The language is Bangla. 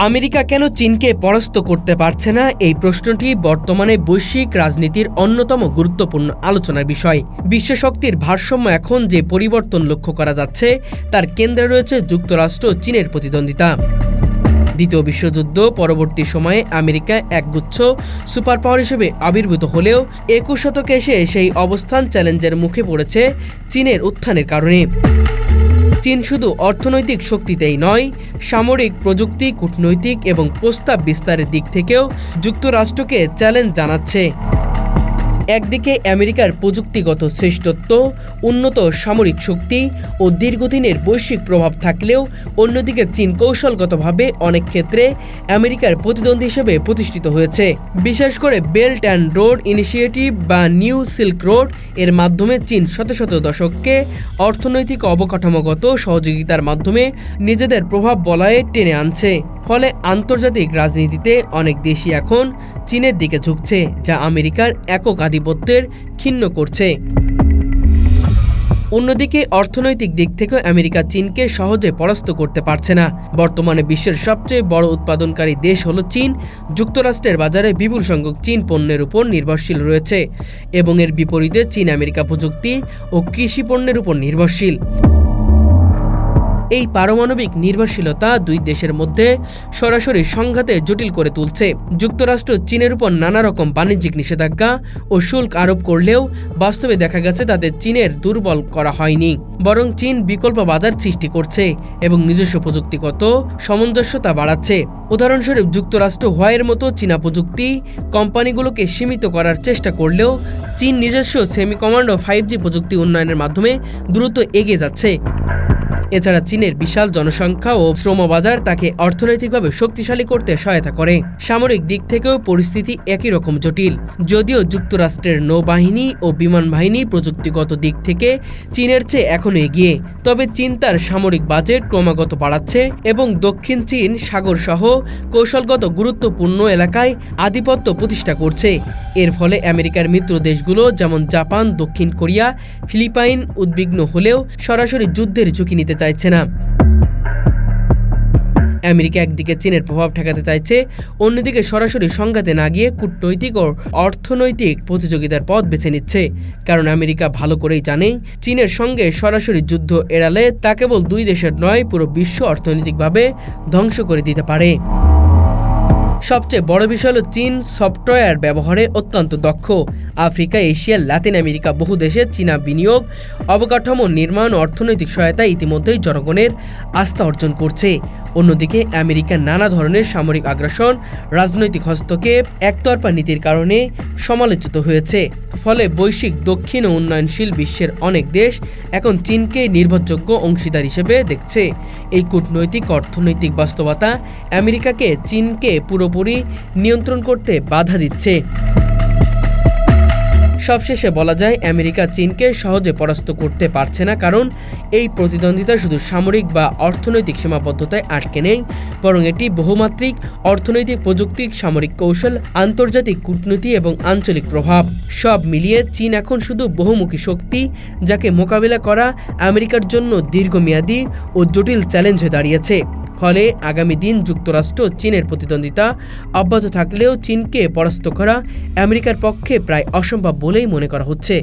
আমেরিকা কেন চীনকে পরাস্ত করতে পারছে না, এই প্রশ্নটি বর্তমানে বৈশ্বিক রাজনীতির অন্যতম গুরুত্বপূর্ণ আলোচনার বিষয়। বিশ্বশক্তির ভারসাম্য এখন যে পরিবর্তন লক্ষ্য করা যাচ্ছে তার কেন্দ্রে রয়েছে যুক্তরাষ্ট্র ও চীনের প্রতিদ্বন্দ্বিতা। দ্বিতীয় বিশ্বযুদ্ধ পরবর্তী সময়ে আমেরিকা একগুচ্ছ সুপার পাওয়ার হিসেবে আবির্ভূত হলেও 21 শতকে এসে সেই অবস্থান চ্যালেঞ্জের মুখে পড়েছে চীনের উত্থানের কারণে। চীন শুধু অর্থনৈতিক শক্তিতেই নয়, সামরিক, প্রযুক্তি, কূটনৈতিক এবং প্রস্তাব বিস্তারের দিক থেকেও যুক্তরাষ্ট্রকে চ্যালেঞ্জ জানাচ্ছে। একদিকে আমেরিকার প্রযুক্তিগত শ্রেষ্ঠত্ব, উন্নত সামরিক শক্তি ও দীর্ঘদিনের বৈশ্বিক প্রভাব থাকলেও অন্যদিকে চীন কৌশলগতভাবে অনেক ক্ষেত্রে আমেরিকার প্রতিদ্বন্দ্বী হিসেবে প্রতিষ্ঠিত হয়েছে। বিশেষ করে বেল্ট অ্যান্ড রোড ইনিশিয়েটিভ বা নিউ সিল্ক রোড এর মাধ্যমে চীন শত শত দশককে অর্থনৈতিক অবকাঠামোগত সহযোগিতার মাধ্যমে নিজেদের প্রভাব বলয়ে টেনে আনছে। ফলে আন্তর্জাতিক রাজনীতিতে অনেক দেশই এখন চীনের দিকে ঝুঁকছে, যা আমেরিকার একক আধিপত্যের ক্ষুণ্ণ করছে। অন্যদিকে অর্থনৈতিক দিক থেকেও আমেরিকা চীনকে সহজে পরাস্ত করতে পারছে না। বর্তমানে বিশ্বের সবচেয়ে বড় উৎপাদনকারী দেশ হলো চীন। যুক্তরাষ্ট্রের বাজারে বিপুল সংখ্যক চীন পণ্যের উপর নির্ভরশীল রয়েছে এবং এর বিপরীতে চীন আমেরিকা প্রযুক্তি ও কৃষি পণ্যের উপর নির্ভরশীল। এই পারমাণবিক নির্ভরশীলতা দুই দেশের মধ্যে সরাসরি সংঘাতে জটিল করে তুলছে। যুক্তরাষ্ট্র চীনের উপর নানা রকম বাণিজ্যিক নিষেধাজ্ঞা ও শুল্ক আরোপ করলেও বাস্তবে দেখা গেছে তাদের চীনের দুর্বল করা হয়নি, বরং চীন বিকল্প বাজার সৃষ্টি করছে এবং নিজস্ব প্রযুক্তিগত সামঞ্জস্যতা বাড়াচ্ছে। উদাহরণস্বরূপ যুক্তরাষ্ট্র হোয়াইয়ের মতো চীনা প্রযুক্তি কোম্পানিগুলোকে সীমিত করার চেষ্টা করলেও চীন নিজস্ব সেমিকমান্ড ও 5G প্রযুক্তি উন্নয়নের মাধ্যমে দ্রুত এগিয়ে যাচ্ছে। এছাড়া চীনের বিশাল জনসংখ্যা ও শ্রমবাজার তাকে অর্থনৈতিকভাবে শক্তিশালী করতে সহায়তা করে। সামরিক দিক থেকেও পরিস্থিতি একই রকম জটিল। যদিও যুক্তরাষ্ট্রের নৌবাহিনী ও বিমান বাহিনী প্রযুক্তিগত দিক থেকে চীনের চেয়ে এখনও এগিয়ে, তবে চীন তার সামরিক বাজেট ক্রমাগত বাড়াচ্ছে এবং দক্ষিণ চীন সাগর সহ কৌশলগত গুরুত্বপূর্ণ এলাকায় আধিপত্য প্রতিষ্ঠা করছে। এর ফলে আমেরিকার মিত্র দেশগুলো যেমন জাপান, দক্ষিণ কোরিয়া, ফিলিপাইন উদ্বিগ্ন হলেও সরাসরি যুদ্ধের ঝুঁকি নিতে চাইছে না। আমেরিকা একদিকে চীনের প্রভাব ঠেকাতে চাইছে, অন্যদিকে সরাসরি সংঘাতে না গিয়ে কূটনৈতিক ও অর্থনৈতিক প্রতিযোগিতার পথ বেছে নিচ্ছে। কারণ আমেরিকা ভালো করেই জানে চীনের সঙ্গে সরাসরি যুদ্ধ এড়ালে তা কেবল দুই দেশের নয়, পুরো বিশ্ব অর্থনৈতিকভাবে ধ্বংস করে দিতে পারে। সবচেয়ে বড় বিষয় হল চীন সফটওয়্যার ব্যবহারে অত্যন্ত দক্ষ। আফ্রিকা, এশিয়া, লাতিন আমেরিকা বহু দেশে চীনা বিনিয়োগ, অবকাঠামো নির্মাণ ও অর্থনৈতিক সহায়তা ইতিমধ্যেই জনগণের আস্থা অর্জন করছে। অন্যদিকে আমেরিকার নানা ধরনের সামরিক আগ্রাসন, রাজনৈতিক হস্তক্ষেপ, একতরফা নীতির কারণে সমালোচিত হয়েছে। ফলে বৈশ্বিক দক্ষিণ ও উন্নয়নশীল বিশ্বের অনেক দেশ এখন চীনকে নির্ভরযোগ্য অংশীদার হিসেবে দেখছে। এই কূটনৈতিক অর্থনৈতিক বাস্তবতা আমেরিকাকে চীনকে পুরোপুরি নিয়ন্ত্রণ করতে বাধা দিচ্ছে। সবশেষে বলা যায় আমেরিকা চীনকে সহজে পরাস্ত করতে পারছে না, কারণ এই প্রতিদ্বন্দ্বিতা শুধু সামরিক বা অর্থনৈতিক সীমাবদ্ধতায় আটকে নেই, বরং এটি বহুমাত্রিক অর্থনৈতিক, প্রযুক্তিক, সামরিক কৌশল, আন্তর্জাতিক কূটনীতি এবং আঞ্চলিক প্রভাব সব মিলিয়ে চীন এখন শুধু বহুমুখী শক্তি, যাকে মোকাবিলা করা আমেরিকার জন্য দীর্ঘমেয়াদী ও জটিল চ্যালেঞ্জ হয়ে দাঁড়িয়েছে। ফলে আগামী দিন যুক্তরাষ্ট্র চীনের প্রতিদ্বন্দ্বিতা অব্যাহত থাকলেও চীনকে পরাস্ত করা আমেরিকার পক্ষে প্রায় অসম্ভব বলেই মনে করা হচ্ছে।